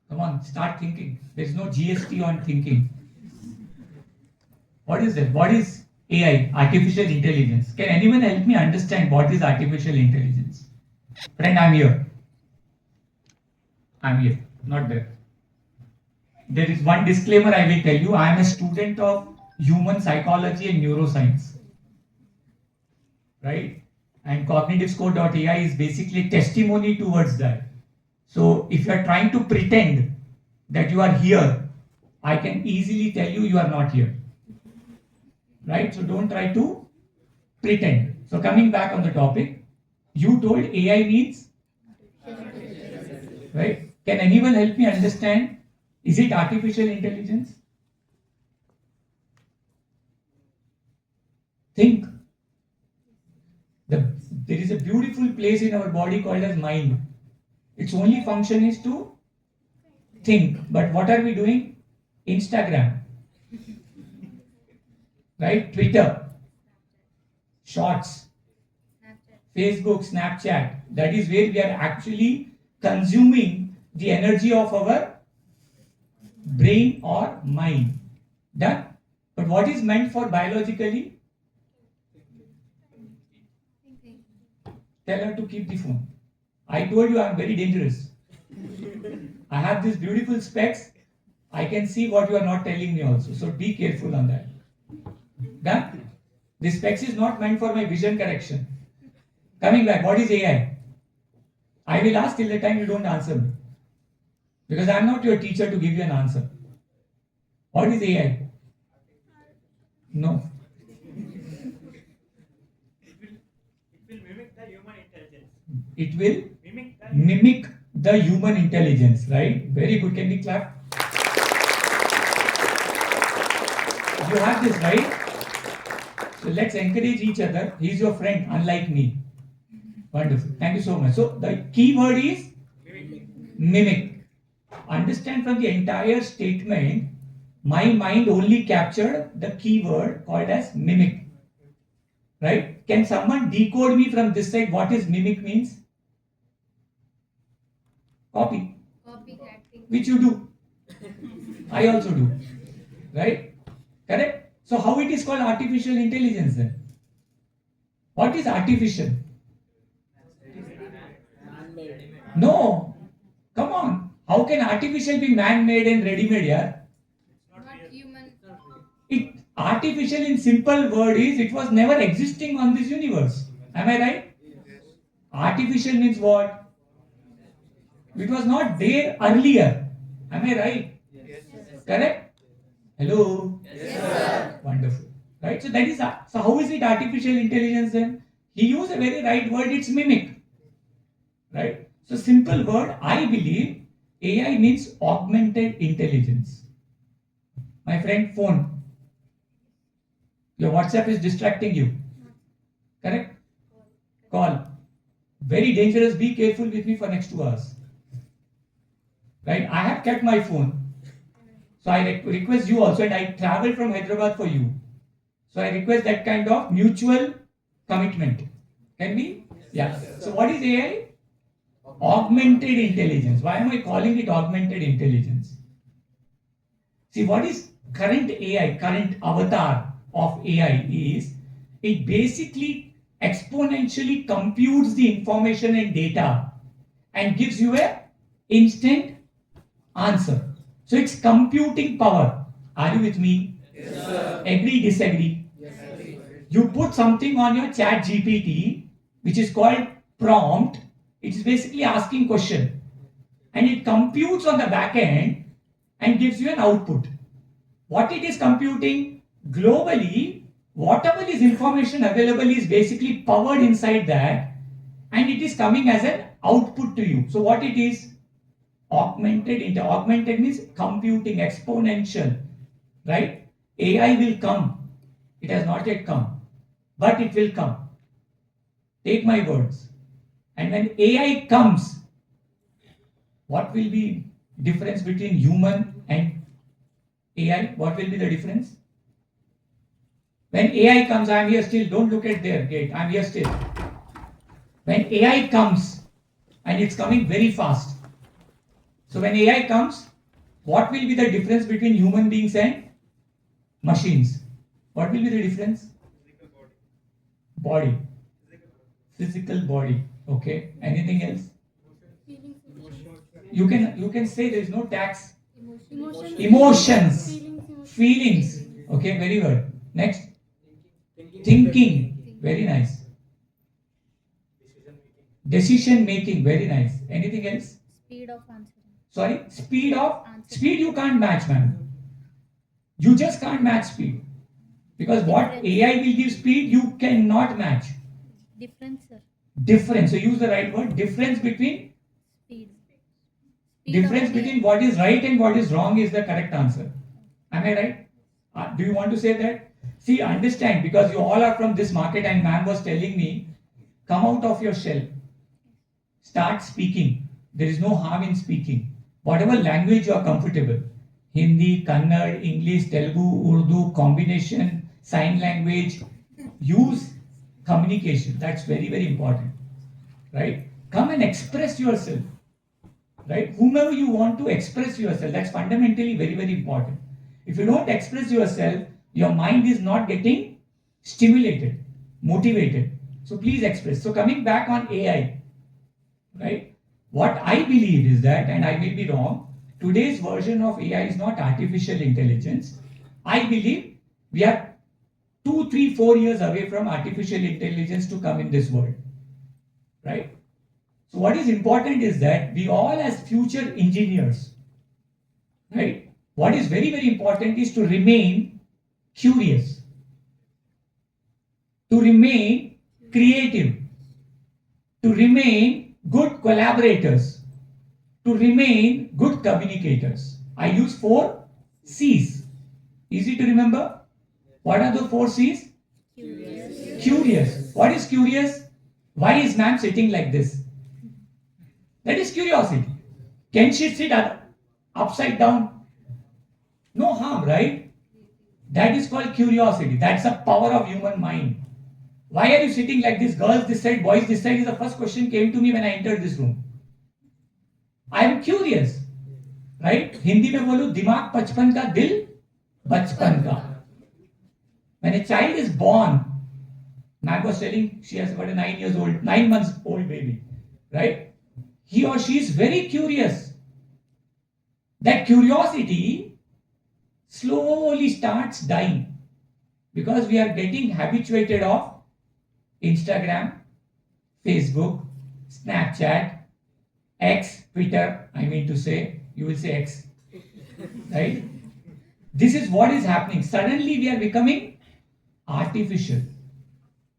Come on, start thinking. There's no GST on thinking. What is that? What is AI? Artificial intelligence. Can anyone help me understand what is artificial intelligence? Friend, I'm here. I'm here, not there. There is one disclaimer I will tell you. I am a student of human psychology and neuroscience. Right? And CognitiveScore.ai is basically testimony towards that. So if you are trying to pretend that you are here, I can easily tell you you are not here. Right? So don't try to pretend. So coming back on the topic, you told AI means? Right? Can anyone help me understand? Is it artificial intelligence? Think. There is a beautiful place in our body called as mind. Its only function is to think. But what are we doing? Instagram. Right? Twitter. Shorts. Facebook, Snapchat. That is where we are actually consuming the energy of our brain or mind. Done? But what is meant for biologically? Tell her to keep the phone. I told you I am very dangerous. I have these beautiful specs. I can see what you are not telling me also. So be careful on that. Done? This specs is not meant for my vision correction. Coming back, what is AI? I will ask till the time you don't answer me. Because I am not your teacher to give you an answer. What is AI? No. It will mimic the human intelligence, right? Very good. Can we clap? You have this, right? So let's encourage each other. He's your friend, unlike me. Wonderful. Thank you so much. So the key word is mimic. Understand from the entire statement, my mind only captured the key word called as mimic. Right? Can someone decode me from this side what is mimic means? Copy. Copycatting. Which you do. I also do. Right? Correct? So how it is called artificial intelligence then? What is artificial? No. Come on. How can artificial be man-made and ready-made here? Not human. Artificial in simple word is it was never existing on this universe. Am I right? Artificial means what? It was not there earlier. Am I right? Yes. Correct? Hello? Yes, sir. Wonderful. Right? So that is so how is it artificial intelligence then? He used a very right word, it's mimic. Right? So simple word, I believe AI means augmented intelligence. My friend, phone. Your WhatsApp is distracting you. Correct? Call. Very dangerous. Be careful with me for next 2 hours. Right? I have kept my phone. So I request you also, and I travel from Hyderabad for you. So I request that kind of mutual commitment. Can we? Yeah. So what is AI? Augmented intelligence. Why am I calling it augmented intelligence? See, what is current AI, current avatar of AI is, it basically exponentially computes the information and data and gives you a instant answer. So it's computing power. Are you with me? Yes, sir. Agree, disagree? Yes, sir. You put something on your chat GPT, which is called prompt. It is basically asking question. And it computes on the back end and gives you an output. What it is computing globally, whatever is information available is basically powered inside that, and it is coming as an output to you. So what it is? Augmented. Augmented means computing, exponential. Right? AI will come. It has not yet come. But it will come. Take my words. And when AI comes, what will be difference between human and AI? What will be the difference? When AI comes, I am here still. Don't look at their gate. I am here still. When AI comes, and it's coming very fast, So when AI comes, what will be the difference between human beings and machines? What will be the difference? Body. Physical body. Okay. Anything else? You can say there is no tax. Emotions. Feelings. Okay, very good. Next. Thinking. Very nice. Decision making. Very nice. Anything else? Speed of answering. Sorry? Speed you can't match, man. You just can't match speed. Because what AI will give speed, you cannot match. Difference, sir. Difference. So use the right word. Difference between Speed. difference between what is right and what is wrong is the correct answer. Am I right? Do you want to say that? See, understand, because you all are from this market and ma'am was telling me, come out of your shell. Start speaking. There is no harm in speaking. Whatever language you are comfortable. Hindi, Kannada, English, Telugu, Urdu, combination, sign language. Use communication. That's very, very important. Right? Come and express yourself. Right? Whomever you want to express yourself, that's fundamentally very, very important. If you don't express yourself, your mind is not getting stimulated, motivated. So please express. So coming back on AI, right? What I believe is that, and I may be wrong, today's version of AI is not artificial intelligence. I believe we are 2, 3, 4 years away from artificial intelligence to come in this world, right? So what is important is that we all as future engineers, right? What is very, very important is to remain curious, to remain creative, to remain good collaborators, to remain good communicators. I use 4 C's. Easy to remember? What are the 4 C's? Curious. Curious. What is curious? Why is ma'am sitting like this? That is curiosity. Can she sit upside down? No harm, right? That is called curiosity. That's the power of human mind. Why are you sitting like this? Girls this side, boys this side is the first question came to me when I entered this room. I am curious, right? Hindi में बोलूं दिमाग 55 का दिल 55 का. When a child is born, Mag was telling she has got a 9 months old baby, right? He or she is very curious. That curiosity slowly starts dying because we are getting habituated of Instagram, Facebook, Snapchat, X, Twitter, I mean to say, you will say X, right? This is what is happening. Suddenly we are becoming artificial.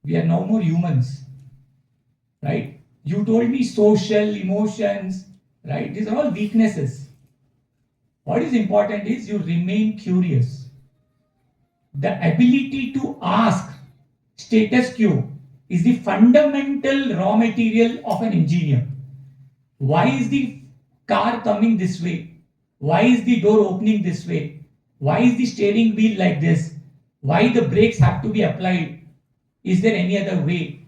We are no more humans, right? You told me social, emotions, right? These are all weaknesses. What is important is you remain curious. The ability to ask status quo is the fundamental raw material of an engineer. Why is the car coming this way? Why is the door opening this way? Why is the steering wheel like this? Why the brakes have to be applied? Is there any other way?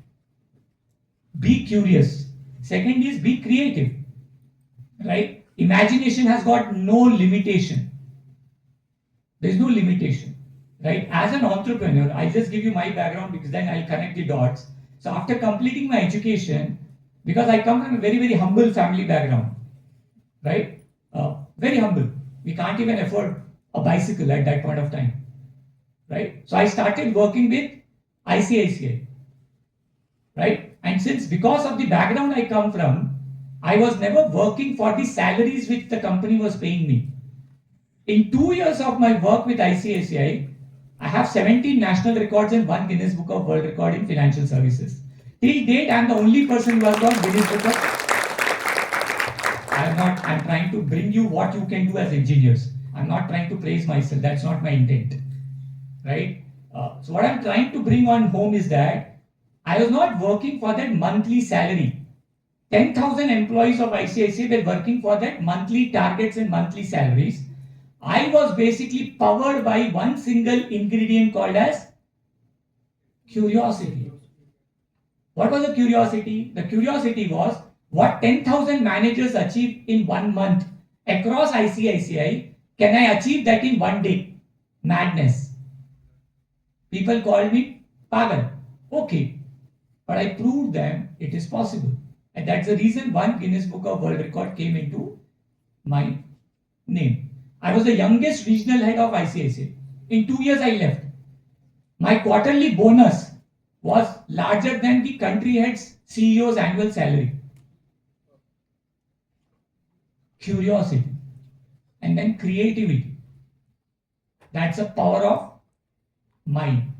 Be curious. Second is be creative, right? Imagination has got no limitation. There is no limitation, right? As an entrepreneur, I'll just give you my background because then I'll connect the dots. So after completing my education, because I come from a very, very humble family background, right? Very humble. We can't even afford a bicycle at that point of time, right? So I started working with ICICI, right? And since because of the background I come from, I was never working for the salaries which the company was paying me. In 2 years of my work with ICICI, I have 17 national records and 1 Guinness Book of World Record in financial services. Till date, I am the only person who has got Guinness Book of. I'm trying to bring you what you can do as engineers. I'm not trying to praise myself. That's not my intent, right? So what I'm trying to bring on home is that I was not working for that monthly salary. 10,000 employees of ICICI were working for that monthly targets and monthly salaries. I was basically powered by one single ingredient called as curiosity. What was the curiosity? The curiosity was what 10,000 managers achieved in 1 month. across ICICI. Can I achieve that in one day? Madness. People called me pagal. Okay. But I proved them it is possible. And that's the reason one Guinness Book of World Record came into my name. I was the youngest regional head of ICICI. In 2 years I left. My quarterly bonus was larger than the country head's CEO's annual salary. Curiosity and then creativity. That's the power of mind.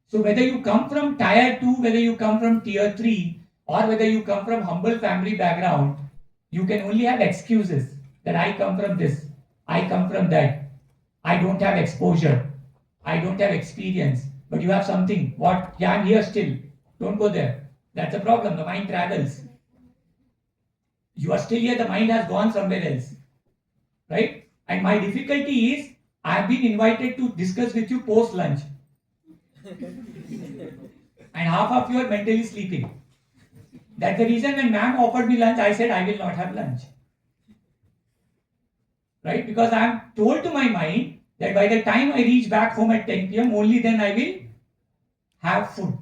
So whether you come from tier 2, whether you come from tier 3, or whether you come from humble family background, you can only have excuses that I come from this, I come from that, I don't have exposure, I don't have experience, but you have something. What? Yeah, I'm here still. Don't go there. That's the problem. The mind travels. You are still here, the mind has gone somewhere else. Right? And my difficulty is, I've been invited to discuss with you post lunch. And half of you are mentally sleeping. That's the reason when ma'am offered me lunch, I said I will not have lunch. Right? Because I am told to my mind that by the time I reach back home at 10 p.m., only then I will have food.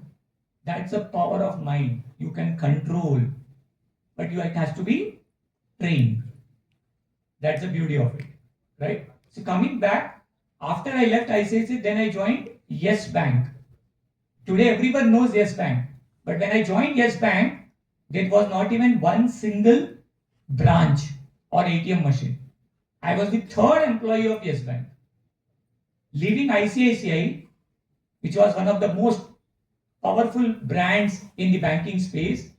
That's the power of mind. You can control, but it has to be trained. That's the beauty of it. Right? So coming back, after I left ICICI, then I joined Yes Bank. Today everyone knows Yes Bank. But when I joined Yes Bank, there was not even one single branch or ATM machine. I was the third employee of Yes Bank. Leaving ICICI, which was one of the most powerful brands in the banking space.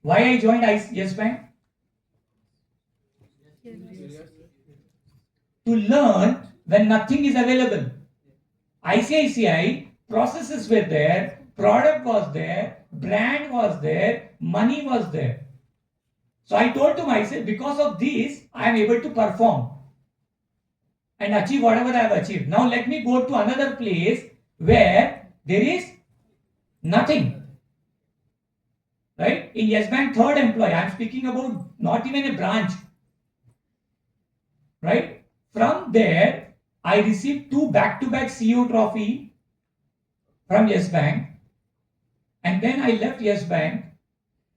Why I joined Yes Bank? To learn when nothing is available. ICICI processes were there, product was there, brand was there, money was there. So I told to myself, because of this, I am able to perform and achieve whatever I have achieved. Now let me go to another place where there is nothing. Right? In Yes Bank, third employee, I am speaking about not even a branch. Right? From there, I received 2 back-to-back CEO trophy from Yes Bank. And then I left Yes Bank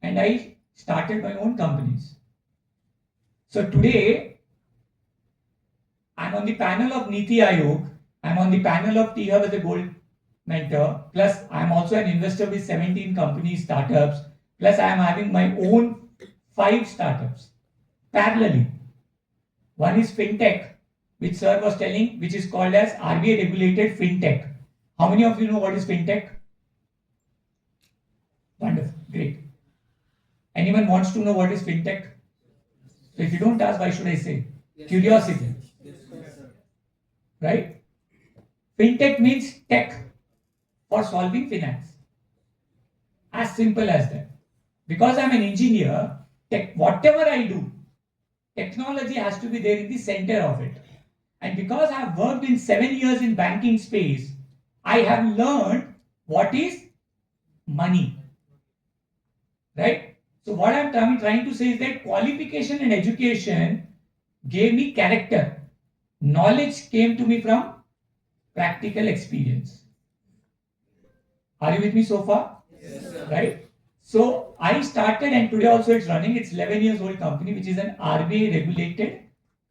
and I started my own companies. So today, I'm on the panel of Niti Aayog. I'm on the panel of T-Hub as a gold mentor. Plus, I'm also an investor with 17 companies, startups. Plus, I am having my own 5 startups parallelly. One is fintech, which sir was telling, which is called as RBI regulated fintech. How many of you know what is fintech? Wonderful, great. Anyone wants to know what is fintech? So if you don't ask, why should I say? Yes. Curiosity. Yes. Right? Fintech means tech for solving finance. As simple as that. Because I'm an engineer, whatever I do, technology has to be there in the center of it. And because I have worked in 7 years in banking space, I have learned what is money. Right? So what I'm trying to say is that qualification and education gave me character. Knowledge came to me from practical experience. Are you with me so far? Yes, sir. Right? So I started, and today also it's running. It's 11 years old company, which is an RBI regulated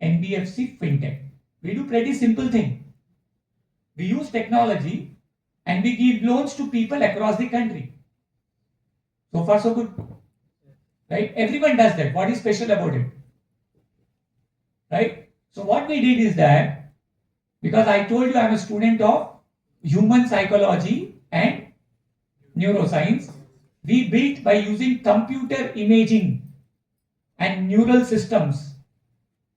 NBFC fintech. We do pretty simple thing. We use technology and we give loans to people across the country. So far so good. Right? Everyone does that. What is special about it? Right? So what we did is that, because I told you I'm a student of human psychology and neuroscience, we built by using computer imaging and neural systems,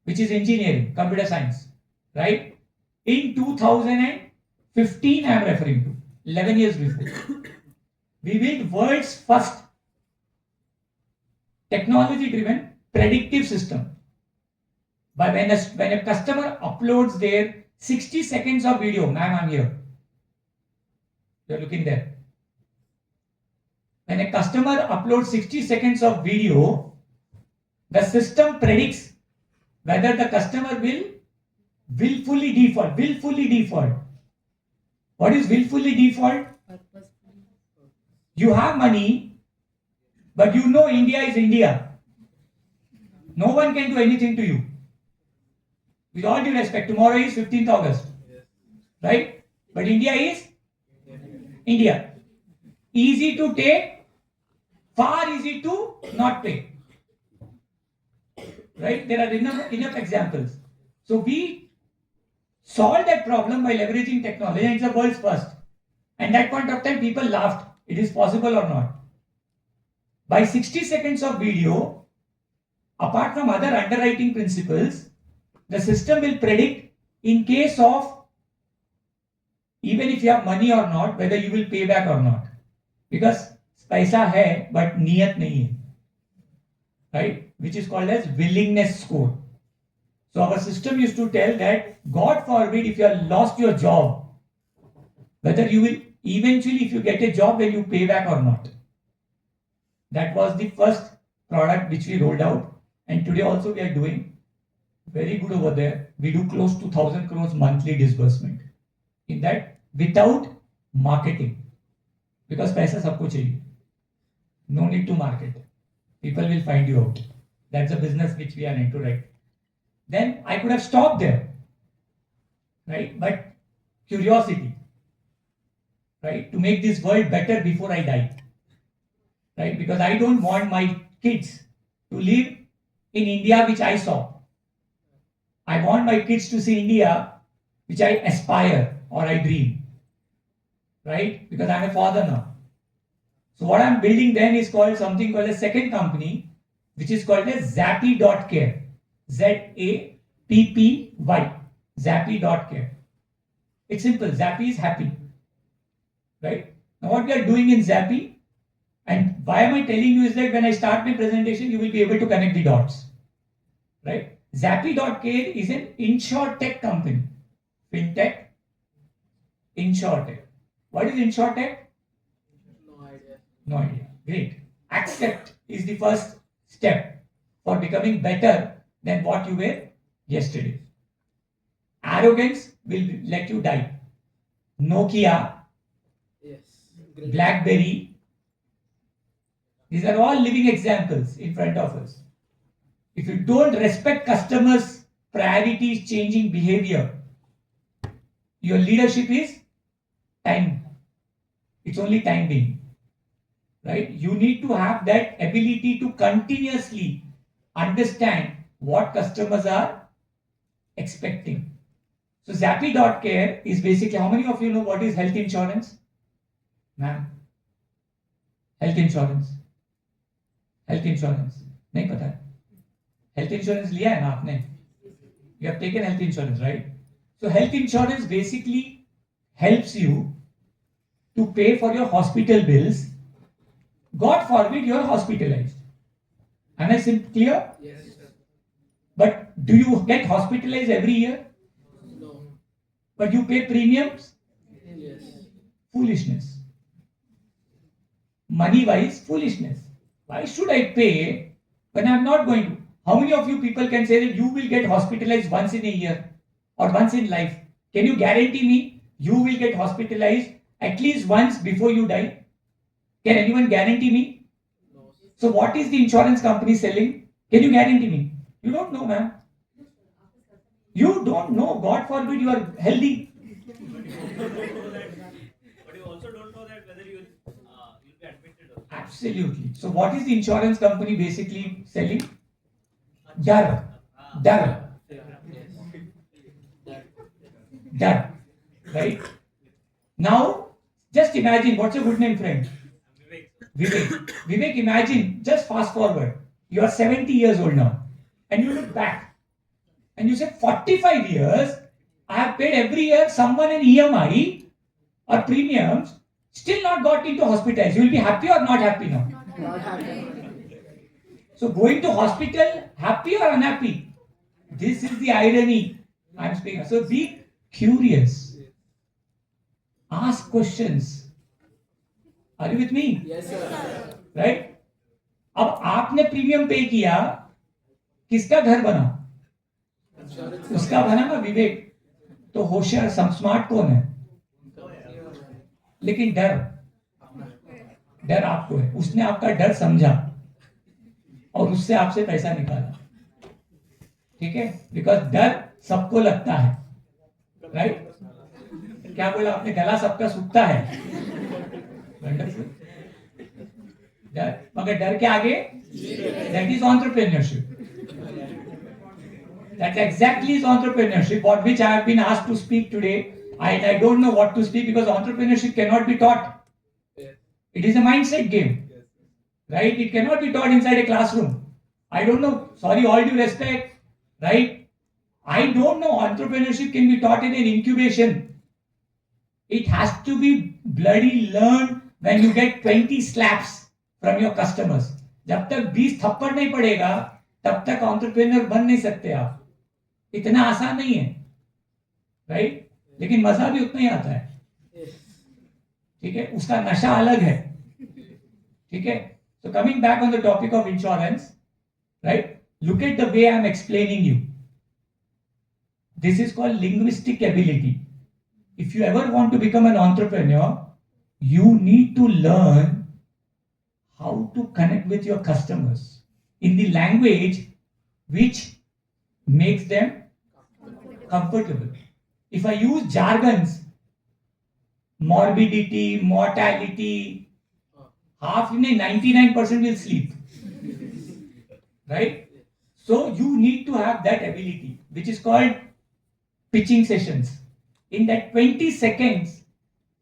which is engineering, computer science, right? In 2015, I am referring to, 11 years before. We built world's first technology-driven predictive system. But when a customer uploads their 60 seconds of video, ma'am, I'm here. You're looking there. When a customer uploads 60 seconds of video, the system predicts whether the customer will willfully default. Willfully default. What is willfully default? You have money, but you know India is India. No one can do anything to you. With all due respect, tomorrow is 15th August. Right? But India is India. Easy to take, far easy to not take. Right? There are enough examples. So we solved that problem by leveraging technology, and it's the world's first. And that point of time, people laughed. It is possible or not? By 60 seconds of video, apart from other underwriting principles, the system will predict in case of even if you have money or not, whether you will pay back or not. Because paisa hai, but niyat nahi hai. Right? Which is called as willingness score. So our system used to tell that, God forbid, if you have lost your job, whether you will eventually, if you get a job, will you pay back or not. That was the first product which we rolled out. And today also we are doing very good over there. We do close to 1,000 crores monthly disbursement. In that, without marketing. Because paisa sabko chahiye. No need to market. People will find you out. That's a business which we are into, right? Then I could have stopped there. Right? But curiosity. Right? To make this world better before I die. Right? Because I don't want my kids to live in India which I saw. I want my kids to see India which I aspire or I dream. Right? Because I'm a father now. So what I'm building then is called something called a second company, which is called as Zappy.care. Zappy. Zappy.care. It's simple. Zappy is happy. Right? Now what we are doing in Zappy, and why am I telling you is that when I start my presentation, you will be able to connect the dots. Right? Zappy.care is an insurtech company. Fintech, insurtech. What is insurtech? No idea. Great. Accept is the first step for becoming better than what you were yesterday. Arrogance will let you die. Nokia, BlackBerry, these are all living examples in front of us. If you don't respect customers' priorities, changing behavior, your leadership is time. It's only time being. Right? You need to have that ability to continuously understand what customers are expecting. So Zappy.care is basically, how many of you know what is health insurance? Ma'am? Health insurance. Health insurance. नहीं पता है? Health insurance लिया है ना आपने? You have taken health insurance, right? So health insurance basically helps you to pay for your hospital bills. God forbid you are hospitalized. Am I clear? Yes, sir. But do you get hospitalized every year? No. But you pay premiums? Yes. Foolishness. Money wise, foolishness. Why should I pay when I'm not going to? How many of you people can say that you will get hospitalized once in a year or once in life? Can you guarantee me you will get hospitalized at least once before you die? Can anyone guarantee me? No. So what is the insurance company selling? Can you guarantee me? You don't know, ma'am. You don't know. God forbid you are healthy. But you also don't know that whether you'll be admitted or not. Absolutely. So what is the insurance company basically selling? Dar. Dar. Dar. Right? Now, just imagine, what's your good name, friend? Vivek. Vivek. Vivek, imagine, just fast forward. You are 70 years old now. And you look back. And you say, 45 years, I have paid every year someone an EMI or premiums, still not got into hospitals. You will be happy or not happy now? Not happy. So going to hospital, happy or unhappy? This is the irony I'm speaking. So be curious. Ask questions. Are you with me? Yes, sir. Right? अब आपने premium पे किया, किसका घर बना? उसका बना ना विवेक। तो होशियार स्मार्ट कौन है? लेकिन डर डर आपको है। उसने आपका डर समझा और उससे आपसे पैसा निकाला। ठीक है, बिकॉज डर सबको लगता है, राइट? क्या बोला आपने? गला सबका सूखता है। वंडरफुल। डर, मगर डर के आगे that is entrepreneurship. That exactly is entrepreneurship, for which I have been asked to speak today. I don't know what to speak because entrepreneurship cannot be taught. It is a mindset game, right? It cannot be taught inside a classroom. I don't know. Sorry, all due respect, right? I don't know. Entrepreneurship can be taught in an incubation. It has to be bloody learned when you get 20 slaps from your customers. जब तक 20 थप्पड़ नहीं पड़ेगा तब तक entrepreneur बन नहीं सकते आप। इतना आसान नहीं है, राइट? लेकिन मजा भी उतना ही आता है। ठीक है, उसका नशा अलग है। ठीक है, so coming back on the topic of insurance, right? Look at the way I am explaining you. This is called linguistic ability. If you ever want to become an entrepreneur, you need to learn how to connect with your customers in the language which makes them comfortable. If I use jargons, morbidity, mortality, half, 99% will sleep. Right? So you need to have that ability, which is called pitching sessions. In that 20 seconds,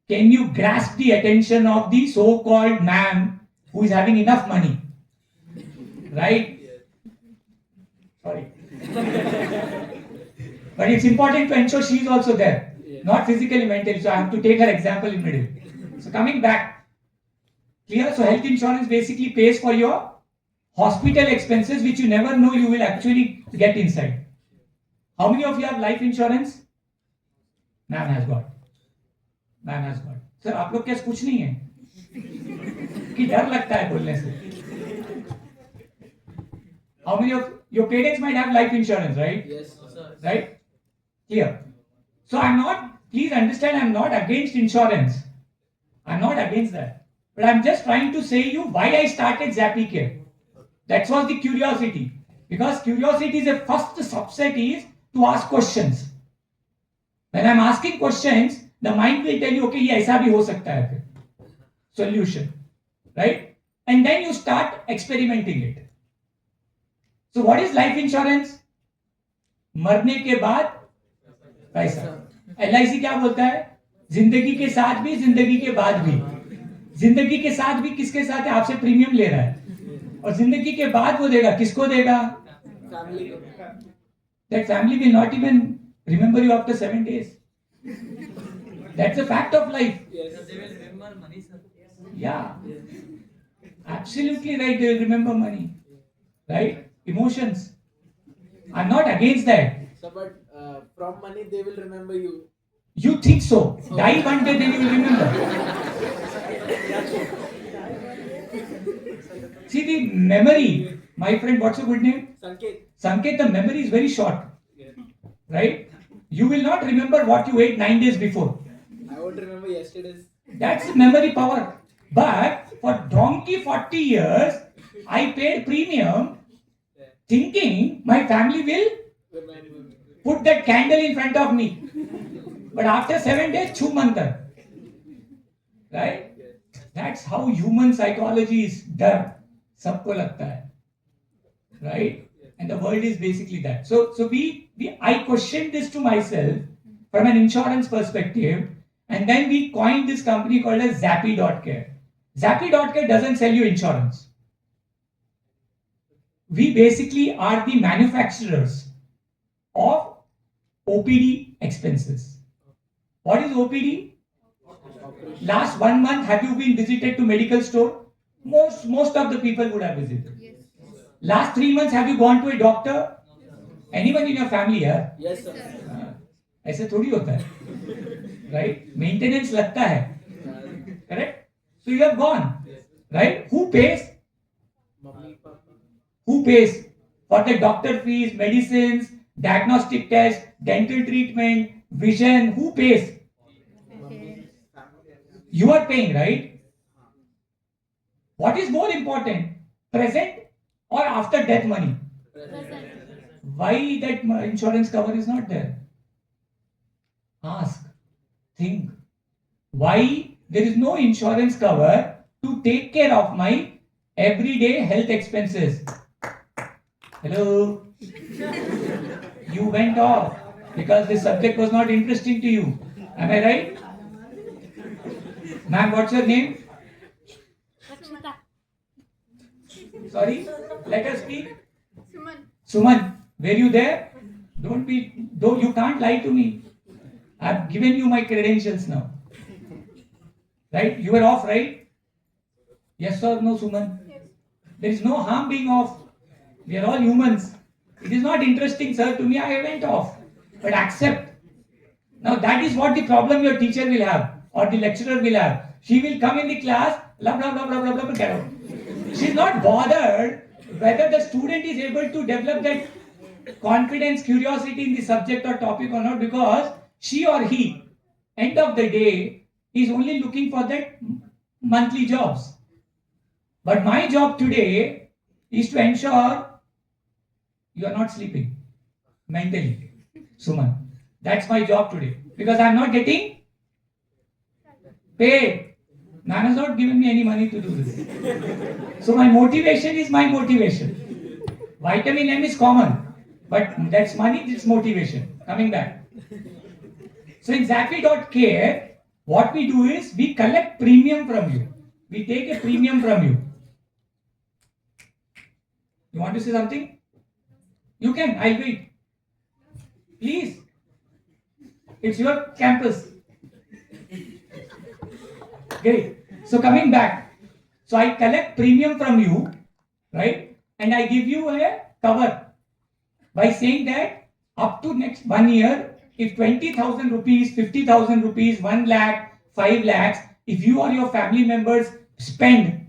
can you grasp the attention of the so-called man who is having enough money? Right? Sorry. But it's important to ensure she is also there. Not physically, mentally. So I have to take her example in middle. So coming back. Clear? So health insurance basically pays for your hospital expenses which you never know you will actually get inside. How many of you have life insurance? Ma'am has got. Ma'am has got. Sir, आप लोग कैसे कुछ नहीं है कि डर लगता है बोलने से? How many of your parents might have life insurance, right? Yes, sir. Right? Clear. So I'm not, please understand, I'm not against insurance. I'm not against that. But I'm just trying to say you why I started Zappy.care. That was the curiosity. Because curiosity is a first subset is to ask questions. When I'm asking questions, the mind will tell you, okay, ये ऐसा भी हो सकता है फिर. Solution. Right? And then you start experimenting it. So what is life insurance? मरने के बाद पैसा। LIC क्या बोलता है? जिंदगी के साथ भी, जिंदगी के बाद भी। जिंदगी के साथ भी किसके साथ है? आपसे प्रीमियम ले रहा है। और जिंदगी के बाद वो देगा, किसको देगा? Family. That family will not even remember you after 7 days. That's a fact of life. Yes. They will remember money, sir. Yeah. Absolutely right, they will remember money. Right? Emotions. I'm not against that. So, but from money they will remember you. You think so. Die one day, then you will remember. See the memory. My friend, what's your good name? Sanket. Sanket, the memory is very short. Right? You will not remember what you ate 9 days before. I won't remember yesterday's. That's memory power. But for donkey 40 years, I paid premium thinking my family will Remind me. put that candle in front of me. But after 7 days, chhu mantar. Right? That's how human psychology is done. Sabko lagta hai. Right? And the world is basically that. So I questioned this to myself from an insurance perspective, and then we coined this company called as Zappy.care. Zappy.care doesn't sell you insurance. We basically are the manufacturers of OPD expenses. What is OPD? Last 1 month, have you been visited to medical store? Most of the people would have visited. Yes. Last 3 months, have you gone to a doctor? Anyone in your family here? Yes, sir. ऐसे थोड़ी होता है, right? Maintenance लगता है, correct? So you have gone, right? Who pays? Mummy, Papa. Who pays for the doctor fees, medicines, diagnostic test, dental treatment, vision, who pays? Okay. You are paying, right? What is more important, present or after death money? Present. Why that insurance cover is not there? Ask, think. Why there is no insurance cover to take care of my everyday health expenses? Hello? You went off because this subject was not interesting to you. Am I right? Ma'am, what's your name? Rakshita. Sorry? Let us speak. Suman. Suman, were you there? You can't lie to me. I've given you my credentials now. Right? You were off, right? Yes or no, Suman? Yes. There is no harm being off. We are all humans. It is not interesting, sir, to me. I went off. But accept. Now that is what the problem your teacher will have or the lecturer will have. She will come in the class, blah blah blah blah blah blah, get out. She is not bothered whether the student is able to develop that confidence, curiosity in the subject or topic or not, because she or he, end of the day, is only looking for that monthly jobs. But my job today is to ensure you are not sleeping mentally, Suman. That's my job today because I'm not getting paid. Man has not given me any money to do this. So my motivation is my motivation. Vitamin M is common, but that's money, it's motivation. Coming back. So in Zappy.care, what we do is we collect premium from you. We take a premium from you. You want to say something? You can, I'll wait. Please. It's your campus. Great. So coming back. So I collect premium from you, right? And I give you a cover by saying that up to next 1 year, if 20,000 rupees, 50,000 rupees, 1 lakh, 5 lakhs, if you or your family members spend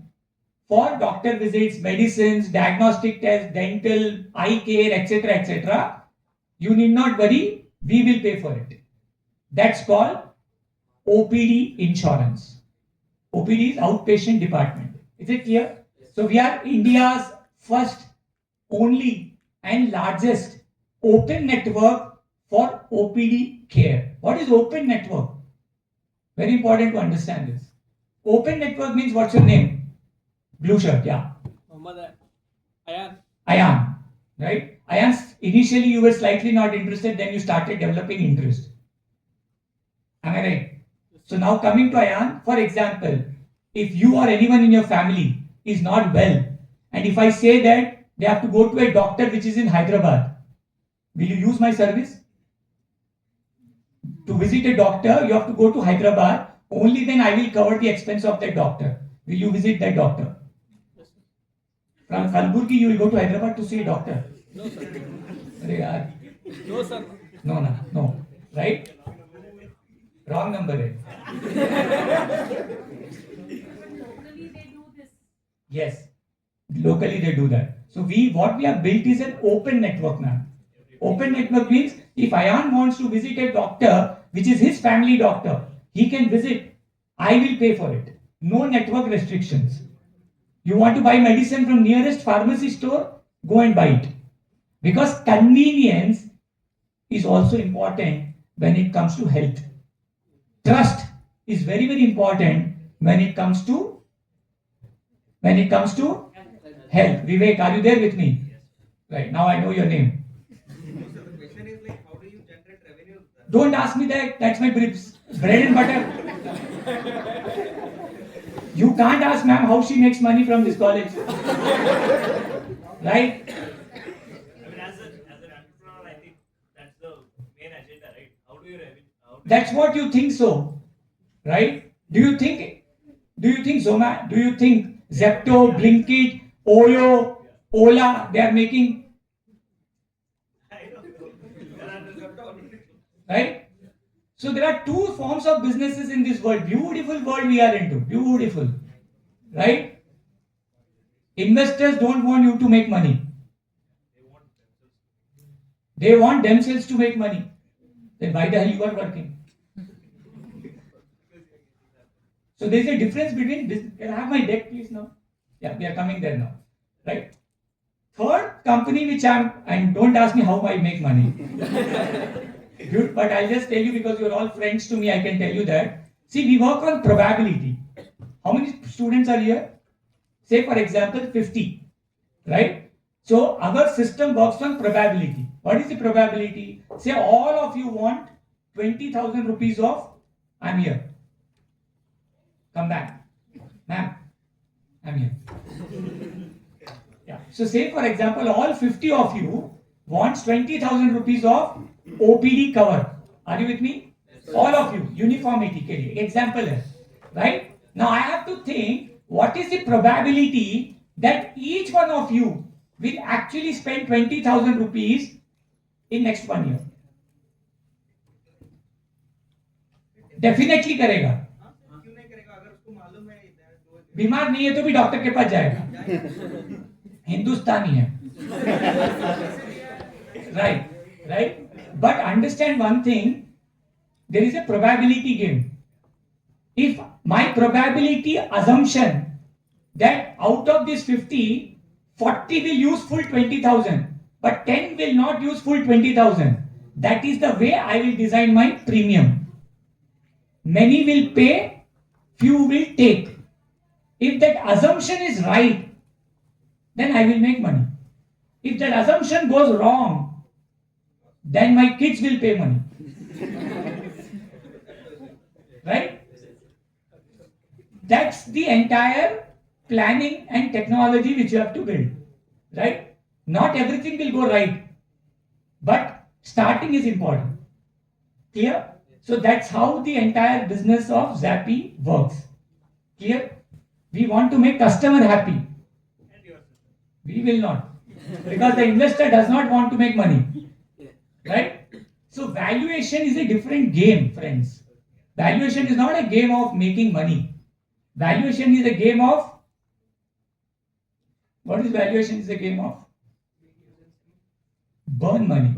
for doctor visits, medicines, diagnostic tests, dental, eye care, etc., you need not worry, we will pay for it. That's called OPD insurance. OPD is outpatient department. Is it clear? So we are India's first, only and largest open network for OPD care. What is open network? Very important to understand this. Open network means what's your name? Blue shirt, yeah. Muhammad Ayan. Ayan, right? Ayan, initially you were slightly not interested, then you started developing interest. Am I right? So now coming to Ayan, for example, if you or anyone in your family is not well, and if I say that they have to go to a doctor which is in Hyderabad, will you use my service? To visit a doctor, you have to go to Hyderabad, only then I will cover the expense of that doctor. Will you visit that doctor? From Kalburgi, you will go to Hyderabad to see a doctor. No, sir. Arey yaar. No, sir. No. Right? Wrong number. Locally they do this. Yes. Locally they do that. So what we have built is an open network now. Open network means if Ayan wants to visit a doctor, which is his family doctor, he can visit. I will pay for it. No network restrictions. You want to buy medicine from nearest pharmacy store? Go and buy it. Because convenience is also important when it comes to health. Trust is very, very important when it comes to health. Vivek, are you there with me? Right, now I know your name. So the question is like, how do you generate revenue? Don't ask me that. That's my bread and butter. You can't ask ma'am how she makes money from this college. Right? I mean, as an entrepreneur, I think that's the main agenda, right? How do you revenue? That's what you think so. Right? Do you think Zomato, do you think Zepto, Blinkit, Oyo, Ola, they are making, I don't know. There are the sector already. right? So there are two forms of businesses in this world. Beautiful world we are into. Beautiful. Right? Investors don't want you to make money. They want themselves to make money. Then why the hell you are working? So there is a difference between business. Can I have my deck, please, now? Yeah, we are coming there now. Right? Third company which and don't ask me how I make money. Good, but I'll just tell you because you're all friends to me, I can tell you that. See, we work on probability. How many students are here? Say, for example, 50. Right? So our system works on probability. What is the probability? Say all of you want 20,000 rupees of, I'm here. Come back. Ma'am, I'm here. Yeah. So say for example, all 50 of you wants 20,000 rupees of OPD cover. Are you with me? Yes, all of you, uniformity के लिए. Example है. Right? Now I have to think, what is the probability that each one of you will actually spend 20,000 rupees in next 1 year? Definitely करेगा. बीमार नहीं है तो भी doctor के पास जाएगा. हिंदुस्तानी है. Right. But understand one thing, there is a probability game. If my probability assumption that out of this 50, 40 will use full 20,000, but 10 will not use full 20,000. That is the way I will design my premium. Many will pay, few will take. If that assumption is right, then I will make money. If that assumption goes wrong, then my kids will pay money. Right? That's the entire planning and technology which you have to build. Right? Not everything will go right, but starting is important. Clear? So that's how the entire business of Zappy works. Clear? We want to make customer happy. We will not. Because the investor does not want to make money. Right? So valuation is a different game, friends. Valuation is not a game of making money. Valuation is a game of... What is valuation? Is a game of? Burn money.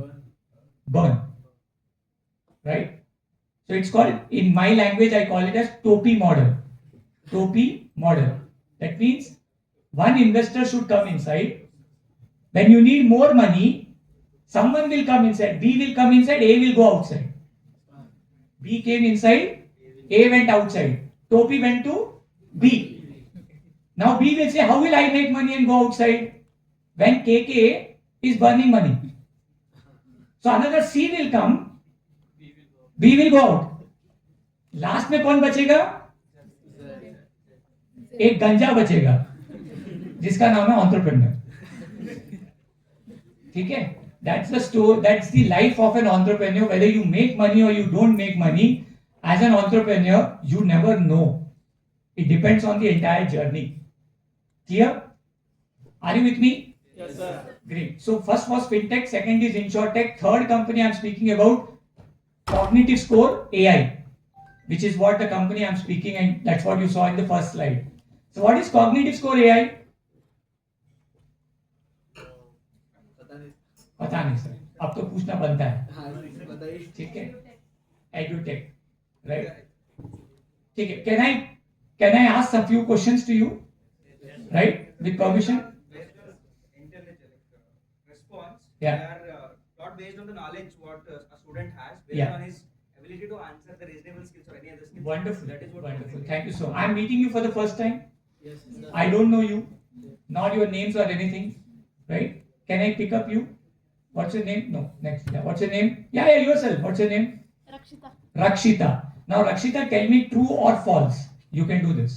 Burn. Right? So it's called, in my language, I call it as Topi model. Topi model. That means one investor should come inside. When you need more money, someone will come inside. B will come inside, A will go outside. B came inside, A went outside. Topi went to B. Now B will say, how will I make money and go outside? When KK is burning money. So another C will come, B will go out. Last में कौन बचेगा? एक गंजा बचेगा जिसका नाम है entrepreneur. ठीक है? That's the story. That's the life of an entrepreneur. Whether you make money or you don't make money, as an entrepreneur, you never know. It depends on the entire journey. Clear? Are you with me? Yes, sir. Great. So first was fintech, second is insurtech, third company I'm speaking about CognitiveScore.ai, which is what the company I'm speaking, and that's what you saw in the first slide. So what is CognitiveScore.ai? पता नहीं sir, अब तो पूछना बनता है. ठीक है? Edutech, right? ठीक है. Can I ask a few questions to you? Right? With permission? Response. Yeah. They are not based on the knowledge what a student has, based Yeah. on his ability to answer the reasonable skills or any other skills. Wonderful. That is what Wonderful. we Thank you so much. I'm meeting you for the first time. Yes, sir. I don't know you, not your names or anything, right? Can I pick up you? What's your name? No, next. Yeah. What's your name? Yeah, yourself. What's your name? Rakshita. Rakshita. Now, Rakshita, tell me true or false. You can do this,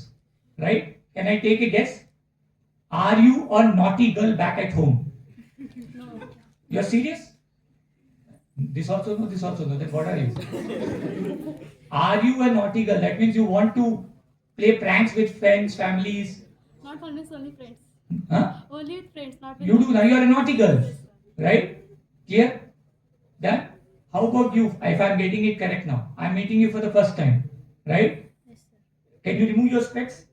right? Can I take a guess? Are you a naughty girl back at home? No. You're serious? This also no, this also no. Then what are you? Are you a naughty girl? That means you want to play pranks with friends, families. Not always only friends. Huh? Only with friends, not with You do now. You are a naughty girl, right? Clear? Done? How about you? If I'm getting it correct now, I'm meeting you for the first time, right? Yes, sir. Can you remove your specs?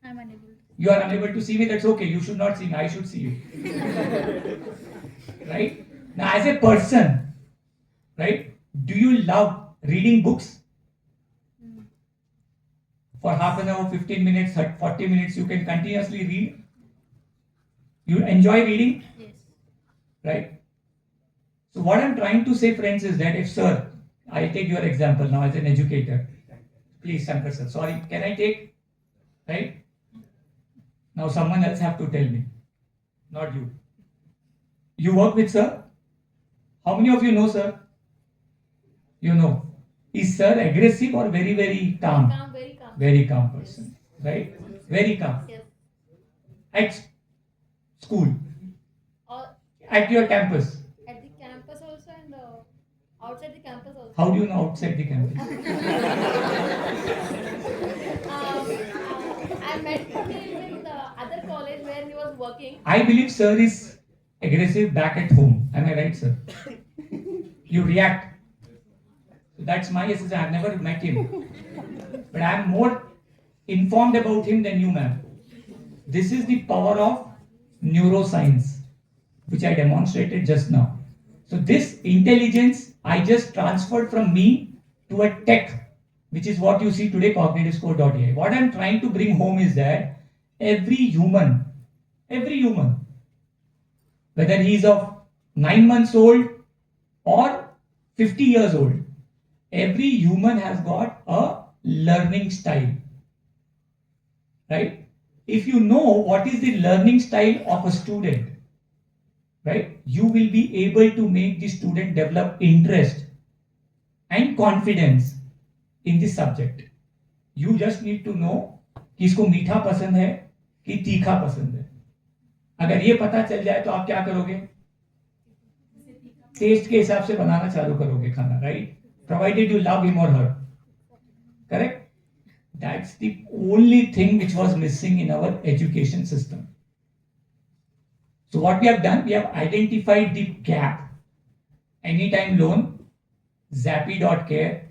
I'm unable. You are unable to see me. That's okay. You should not see me. I should see you, right? Now, as a person, right, do you love reading books? For half an hour, 15 minutes, 40 minutes, you can continuously read. You enjoy reading, Yes. right? So what I'm trying to say, friends, is that if, sir, I take your example now as an educator. Please, Shankar sir, sorry, can I take, right? Now someone else have to tell me, not you. You work with sir? How many of you know sir? You know. Is sir aggressive or very, very calm? Calm, very calm. Very calm person, right? Very calm. Yes. At school, Or at your campus. at the campus also and outside the campus also. How do you know outside the campus? I met him in the other college where he was working. I believe sir is aggressive back at home. Am I right, sir? You react. That's my assessment. I've never met him. But I'm more informed about him than you, ma'am. This is the power of neuroscience, which I demonstrated just now. So this intelligence I just transferred from me to a tech, which is what you see today, CognitiveScore.ai. What I'm trying to bring home is that every human, whether he is of 9 months old or 50 years old, every human has got a learning style, right? If you know what is the learning style of a student, right, you will be able to make the student develop interest and confidence in the subject. You just need to know कि इसको मीठा पसंद है कि तीखा पसंद है. अगर ये पता चल जाए तो आप क्या करोगे? टेस्ट के हिसाब से बनाना चालू करोगे खाना, right? Provided you love him or her. Correct? That's the only thing which was missing in our education system. So what we have done, we have identified the gap. Anytime loan, Zappy.care,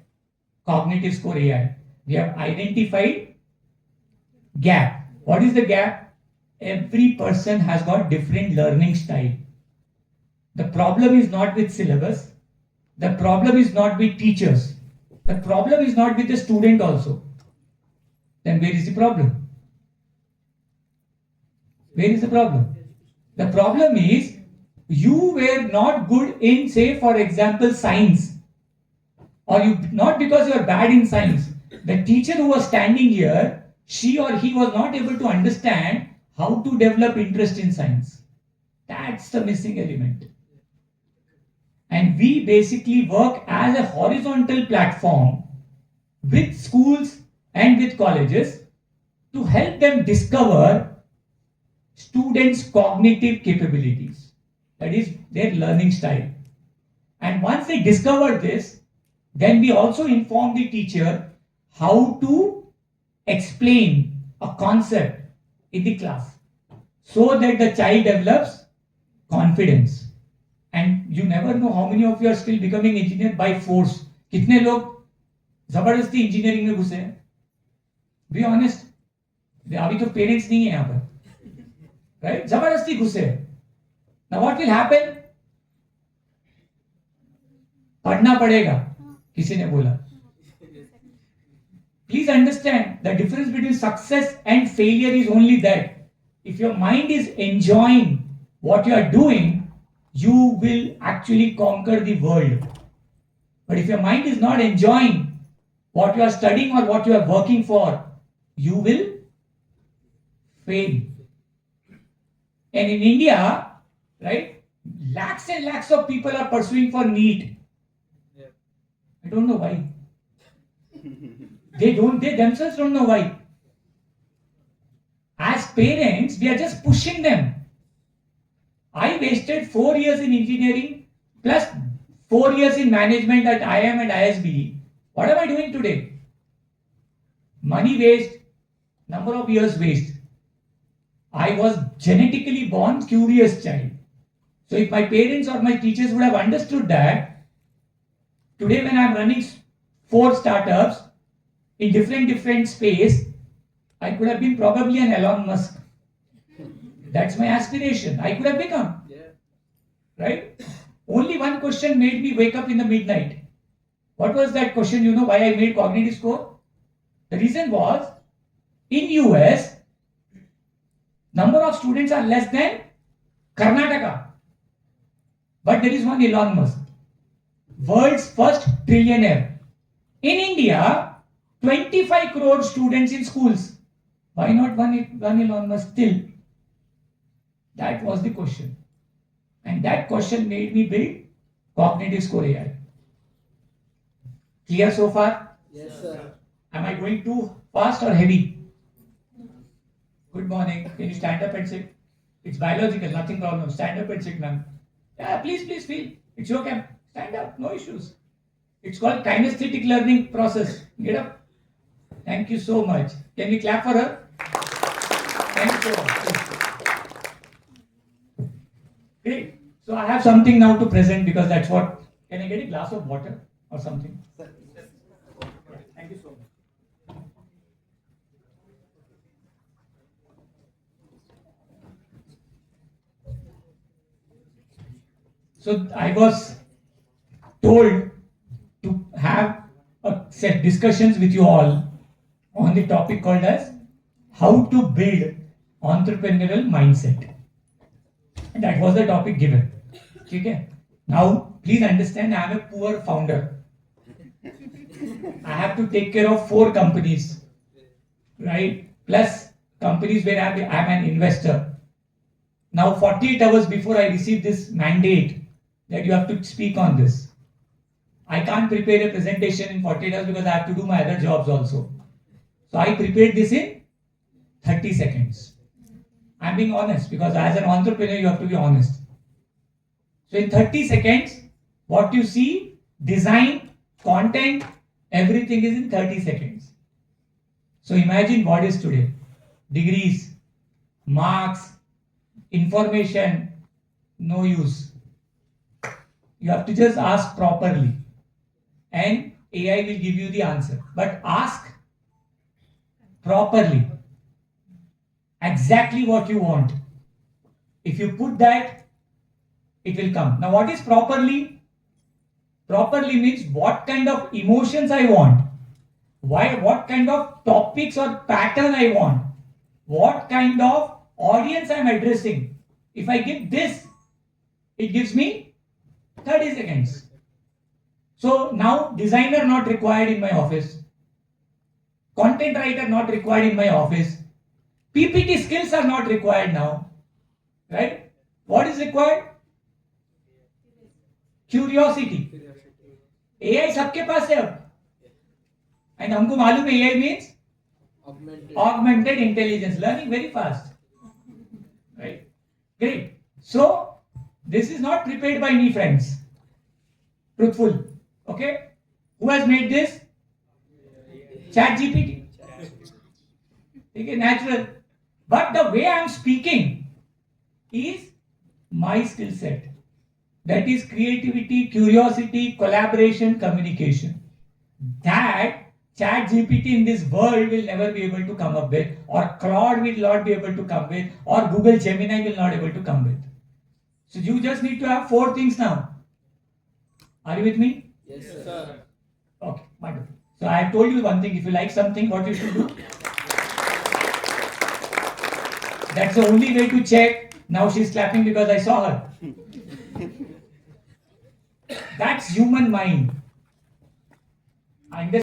CognitiveScore.ai. We have identified gap. What is the gap? Every person has got different learning style. The problem is not with syllabus. The problem is not with teachers. The problem is not with the student also. Then where is the problem? Where is the problem? The problem is you were not good in, say, for example, science. Or you not because you are bad in science. The teacher who was standing here, she or he was not able to understand how to develop interest in science. That's the missing element. And we basically work as a horizontal platform with schools and with colleges to help them discover students' cognitive capabilities. That is their learning style. And once they discover this, then we also inform the teacher how to explain a concept in the class so that the child develops confidence. And you never know how many of you are still becoming engineer by force. कितने लोग जबरदस्ती engineering में घुसे हैं? Be honest. अभी तो parents नहीं है यहाँ पर, right? जबरदस्ती घुसे. Now what will happen? पढ़ना पड़ेगा, किसी ने बोला. Please understand the difference between success and failure is only that if your mind is enjoying what you are doing, you will actually conquer the world. But if your mind is not enjoying what you are studying or what you are working for, you will fail. And in India, right, lakhs and lakhs of people are pursuing for NEET. I don't know why. They themselves don't know why. As parents, we are just pushing them. I wasted 4 years in engineering plus 4 years in management at IIM and ISB. What am I doing today? Money waste, number of years waste. I was genetically born curious child. So if my parents or my teachers would have understood that, today when I am running 4 startups in different space, I could have been probably an Elon Musk. That's my aspiration. I could have become. Yeah. Right? Only one question made me wake up in the midnight. What was that question? You know why I made cognitive score? The reason was, in US, number of students are less than Karnataka. But there is one Elon Musk, world's first trillionaire. In India, 25 crore students in schools. Why not one Elon Musk still? That was the question. And that question made me build CognitiveScore.ai. Clear so far? Yes, sir. Am I going too fast or heavy? Good morning. Can you stand up and sit? It's biological, nothing problem. Stand up and sit, ma'am. Yeah, please feel. It's your camp. Stand up, no issues. It's called kinesthetic learning process. Get up. Thank you so much. Can we clap for her? Thank you so much. Great. So I have something now to present because that's what. Can I get a glass of water or something? Thank you so much. So I was told to have a set discussions with you all on the topic called as how to build entrepreneurial mindset. And that was the topic given. Okay? Now, please understand, I am a poor founder. I have to take care of 4 companies, right? Plus companies where I'm an investor. Now, 48 hours before I received this mandate that you have to speak on this, I can't prepare a presentation in 48 hours because I have to do my other jobs also. So I prepared this in 30 seconds. I'm being honest because as an entrepreneur, you have to be honest. So in 30 seconds, what you see, design, content, everything is in 30 seconds. So imagine what is today. Degrees, marks, information, no use. You have to just ask properly and AI will give you the answer. But ask properly. Exactly what you want. If you put that, it will come. Now what is properly? Properly means what kind of emotions I want. What kind of topics or pattern I want. What kind of audience I am addressing. If I give this, it gives me 30 seconds. So now designer not required in my office. Content writer not required in my office. PPT skills are not required now. Right? What is required? Curiosity. AI सबके पास है अब. And हमको मालूम है AI means augmented intelligence, learning very fast. Right? Great. So this is not prepared by me, friends. Truthful. Okay? Who has made this? ChatGPT. Okay, natural. But the way I am speaking is my skill set. That is creativity, curiosity, collaboration, communication. That ChatGPT in this world will never be able to come up with, or Claude will not be able to come with, or Google Gemini will not be able to come with. So you just need to have 4 things now. Are you with me? Yes, sir. Okay, wonderful. So I have told you one thing. If you like something, what you should do? That's the only way to check. Now she's clapping because I saw her. That's human mind.